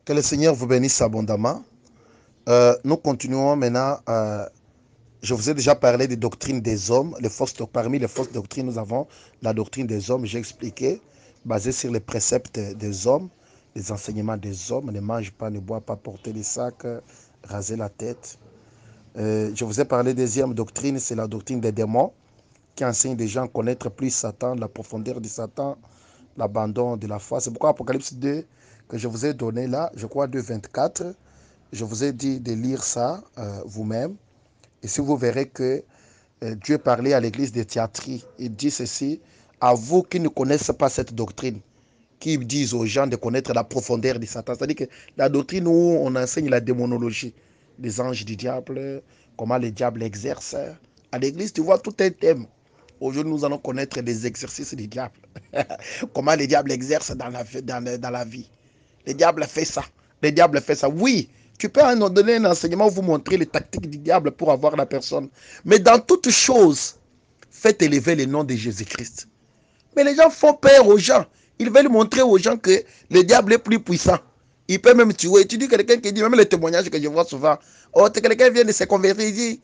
Que le Seigneur vous bénisse abondamment. Nous continuons maintenant. Je vous ai déjà parlé des doctrines des hommes. Parmi les fausses doctrines, nous avons la doctrine des hommes. J'ai expliqué, basée sur les préceptes des hommes, les enseignements des hommes. Ne mange pas, ne bois pas, porter les sacs, raser la tête. Je vous ai parlé deuxième doctrine, c'est la doctrine des démons, qui enseigne des gens à connaître plus Satan, la profondeur de Satan, l'abandon de la foi. C'est pourquoi Apocalypse 2, que je vous ai donné là, je crois 2, 24, je vous ai dit de lire ça vous-même. Et si vous verrez que Dieu parlait à l'église de Thyatire, il dit ceci: à vous qui ne connaissez pas cette doctrine, qui disent aux gens de connaître la profondeur de Satan. C'est-à-dire que la doctrine où on enseigne la démonologie, les anges du diable, comment le diable exerce. À l'église, tu vois, tout un thème. Aujourd'hui, nous allons connaître les exercices du diable. Comment le diable exerce dans la vie. Le diable fait ça. Le diable fait ça. Oui, tu peux nous donner un enseignement, vous montrer les tactiques du diable pour avoir la personne. Mais dans toute chose, faites élever le nom de Jésus-Christ. Mais les gens font peur aux gens. Ils veulent montrer aux gens que le diable est plus puissant. Il peut même tuer. Tu dis quelqu'un qui dit, même les témoignages que je vois souvent, oh, quelqu'un vient de se convertir, il dit,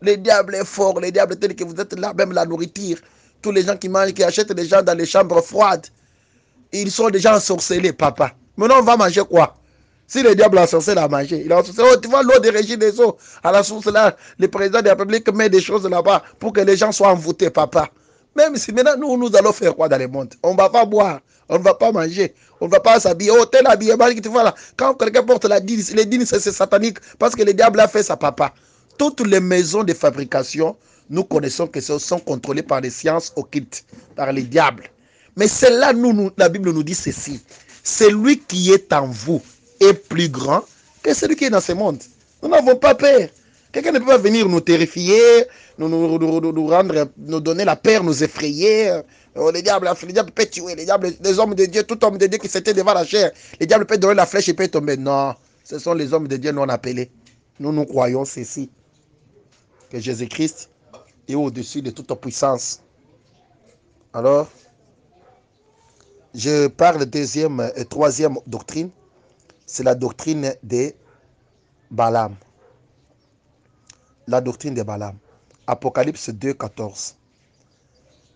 le diable est fort, le diable est tel que vous êtes là, même la nourriture. Tous les gens qui mangent, qui achètent des gens dans les chambres froides, ils sont déjà ensorcelés, papa. Maintenant, on va manger quoi? Si le diable a ensorcelé à manger, il a ensorcelé. Oh, tu vois l'eau de Régine des eaux, à la source là, le président de la République met des choses là-bas pour que les gens soient envoûtés, papa. Même si maintenant, nous allons faire quoi dans le monde? On ne va pas boire, on ne va pas manger, on ne va pas s'habiller. Oh, tel habillement que tu vois là, quand quelqu'un porte la dîne, les dînes, c'est satanique parce que le diable a fait ça, papa. Toutes les maisons de fabrication, nous connaissons que ce sont contrôlées par les sciences occultes, par les diables. Mais celle-là, la Bible nous dit ceci: celui qui est en vous est plus grand que celui qui est dans ce monde. Nous n'avons pas peur. Quelqu'un ne peut pas venir nous terrifier, nous rendre, nous donner la peur, nous effrayer. Oh, le diable peut tuer, les hommes de Dieu, tout homme de Dieu qui s'était devant la chair, le diable peut donner la flèche et peut tomber. Non, ce sont les hommes de Dieu non appelés. Nous croyons ceci, que Jésus-Christ est au-dessus de toute puissance. Alors, je parle deuxième et troisième doctrine, c'est la doctrine de Balaam. La doctrine de Balaam. Apocalypse 2, 14.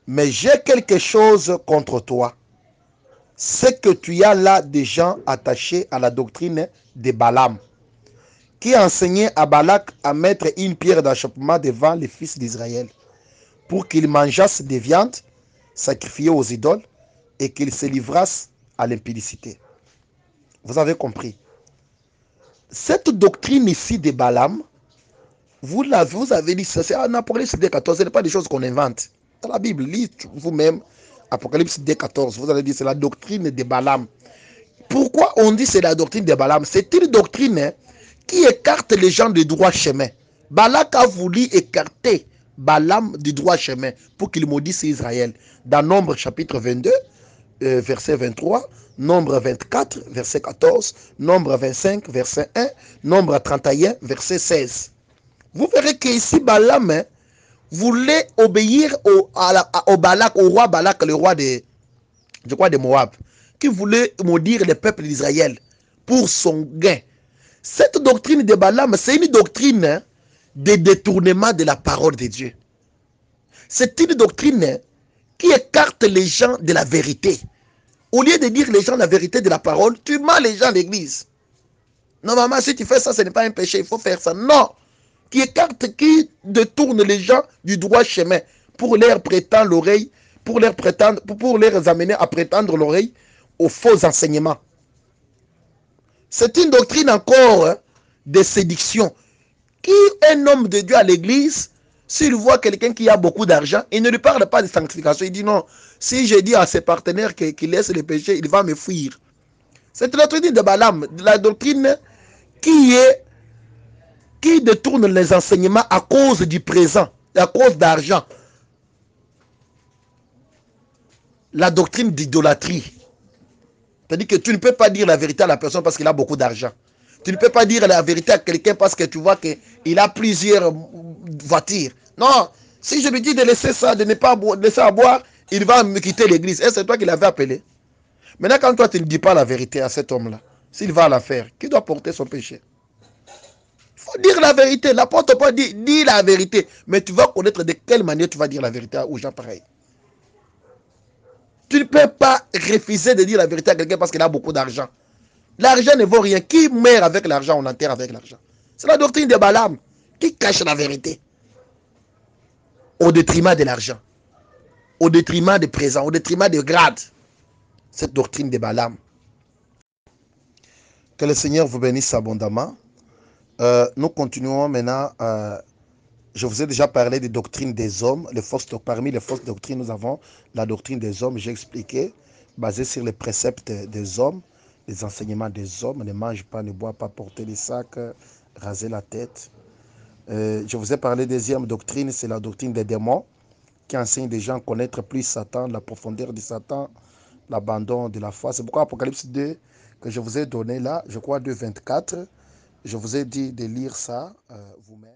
Mais j'ai quelque chose contre toi. C'est que tu as là des gens attachés à la doctrine de Balaam, qui enseignait à Balak à mettre une pierre d'achoppement devant les fils d'Israël, pour qu'ils mangeassent des viandes sacrifiées aux idoles et qu'ils se livrassent à l'impudicité. Vous avez compris? Cette doctrine ici de Balaam, vous avez dit, c'est en Apocalypse 14, ce n'est pas des choses qu'on invente. Dans la Bible, lisez vous-même Apocalypse 14, vous allez dire c'est la doctrine de Balaam. Pourquoi on dit c'est la doctrine de Balaam? C'est une doctrine qui écarte les gens du droit chemin. Balak a voulu écarter Balaam du droit chemin pour qu'il maudisse Israël. Dans Nombre chapitre 22, verset 23, Nombre 24, verset 14, Nombre 25, verset 1, Nombre 31, verset 16. Vous verrez qu'ici, Balaam voulait obéir au Balak, au roi Balak, le roi de Moab, qui voulait maudire le peuple d'Israël pour son gain. Cette doctrine de Balaam, c'est une doctrine de détournement de la parole de Dieu. C'est une doctrine qui écarte les gens de la vérité. Au lieu de dire les gens la vérité de la parole, tu mens les gens à l'église. Normalement, si tu fais ça, ce n'est pas un péché, il faut faire ça. Non. Qui écarte, qui détourne les gens du droit chemin pour leur prétendre l'oreille, pour les amener à prétendre l'oreille aux faux enseignements. C'est une doctrine encore de séduction. Qui un homme de Dieu à l'église, s'il voit quelqu'un qui a beaucoup d'argent, il ne lui parle pas de sanctification. Il dit non, si je dis à ses partenaires qu'il laisse le péché, il va me fuir. C'est la doctrine de Balaam, la doctrine qui détourne les enseignements à cause du présent, à cause d'argent. La doctrine d'idolâtrie. C'est-à-dire que tu ne peux pas dire la vérité à la personne parce qu'il a beaucoup d'argent. Tu ne peux pas dire la vérité à quelqu'un parce que tu vois qu'il a plusieurs voitures. Non, si je lui dis de laisser ça, de ne pas laisser à boire, il va me quitter l'église. Et c'est toi qui l'avais appelé. Maintenant, quand toi, tu ne dis pas la vérité à cet homme-là, s'il va à la faire, qui doit porter son péché? Il faut dire la vérité. L'apôtre Paul dit, dis la vérité. Mais tu vas connaître de quelle manière tu vas dire la vérité aux gens pareils. Tu ne peux pas refuser de dire la vérité à quelqu'un parce qu'il a beaucoup d'argent. L'argent ne vaut rien. Qui meurt avec l'argent, on enterre avec l'argent. C'est la doctrine de Balaam qui cache la vérité au détriment de l'argent, au détriment des présents, au détriment des grades. Cette doctrine de Balaam. Que le Seigneur vous bénisse abondamment. Nous continuons maintenant. Je vous ai déjà parlé des doctrines des hommes. Parmi les fausses doctrines, nous avons la doctrine des hommes. J'ai expliqué, basée sur les préceptes des hommes, les enseignements des hommes. Ne mange pas, ne bois pas, porter des sacs, raser la tête. Je vous ai parlé des deuxième doctrine, c'est la doctrine des démons, qui enseigne des gens à connaître plus Satan, la profondeur de Satan, l'abandon de la foi. C'est pourquoi Apocalypse 2, que je vous ai donné là, je crois 2, 24, je vous ai dit de lire ça vous-même.